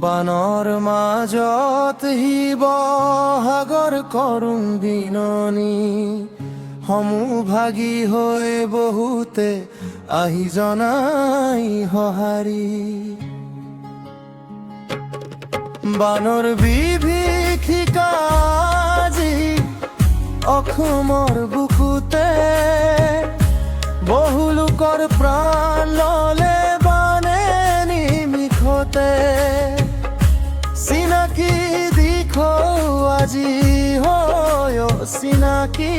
বানৰ মাজত শিৱসাগৰ কৰোঁ বিননি, সমূহ ভাগি হৈ বহুতে আহি জনাই সঁহাৰি। বানৰ বিভীষিকা আজি অসমৰ বুকুতে, বহু লোকৰ প্ৰাণ ললে বানে নিমিষতে। চিনাকি আজি হয় চিনাকি,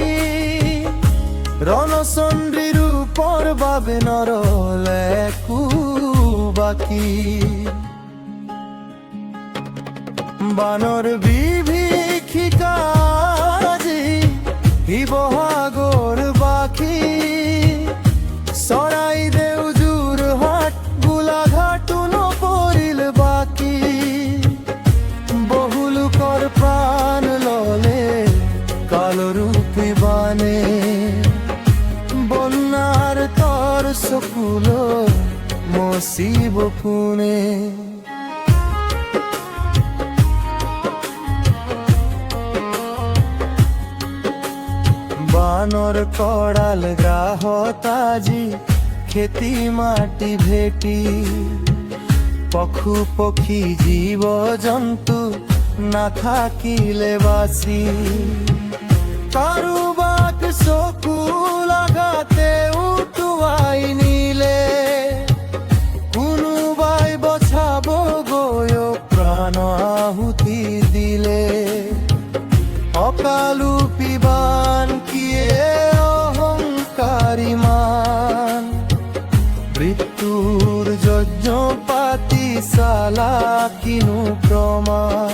ৰণচণ্ডীৰ ৰূপৰ বাবে নৰলে একো বাকী। বানৰ বিভীষিকা আজি শিৱসাগৰ বাসী, চৰাইদেউ যোৰহাট গোলাঘাটো নপৰিল বাকী। বহু লোকৰ প্ৰাণ ললে কালৰূপী বানে, বন্যাৰ তৰ চকুলৈ মচিব কোনে। বানৰ কড়াল গ্ৰাহত আজি খেতি মাটি ভেটি, পশু পক্ষী জীৱ জন্তু নাথাকিলে বাচি। কাৰোবাক চকু লগাতে উটুৱাই নিলে, কোনোবাই বচাব গৈ প্ৰাণ আহুতি দিলে। অকালূপী বান কিয়ে অহংকাৰী মান, মৃত্যুৰ যজ্ঞ পাতি চালা কিনো প্ৰমাণ।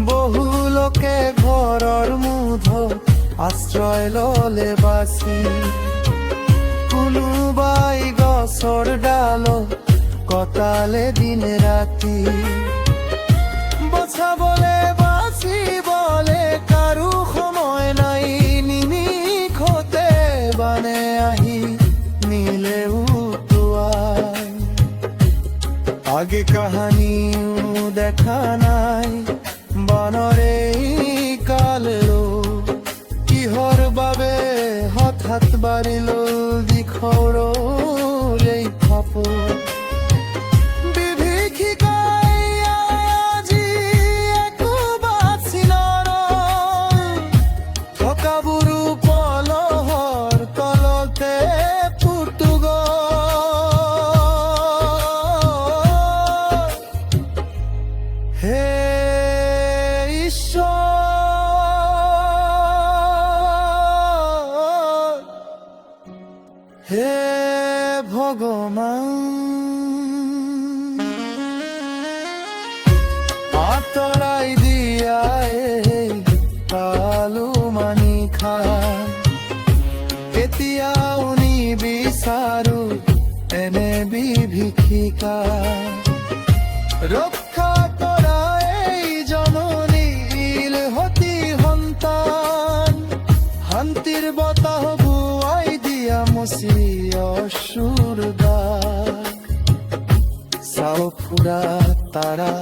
বহু লোকে ঘৰৰ মুধত আশ্ৰয় ললে বাচি, কোনোবাই গছৰ ডালত কটালে দিন ৰাতি। বচাবলে বাচিবলে কাৰো সময় নাই, নিমিষতে বানে আহি নিলে উটুৱাই। আগে কাহানিও দেখা নাই বানৰে কালৰো, কিহৰ বাবে হঠাৎ বাঢ়িল দিশৰ এই ফাপৰ। বিভীষিকাই আজি একো বাচি নৰল, থকাবোৰো পলহৰ তলতে পুতু গ'ল। হে হে ভগৱান, আঁতৰাই দিয়া এই কালুমানি খান। এতিয়াও নিবিচাৰো এনে বিভীষিকা, ৰক্ষা কৰা এই জননীল সতী সন্তান। শান্তিৰ বতাহ বুৱাই দিয়া মচি অসুৰ দাগ, চাও ফুৰা তাৰা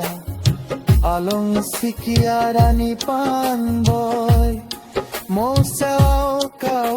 আলং চিকিয়া ৰাণী পাণ বয়, মৌচাও কাউ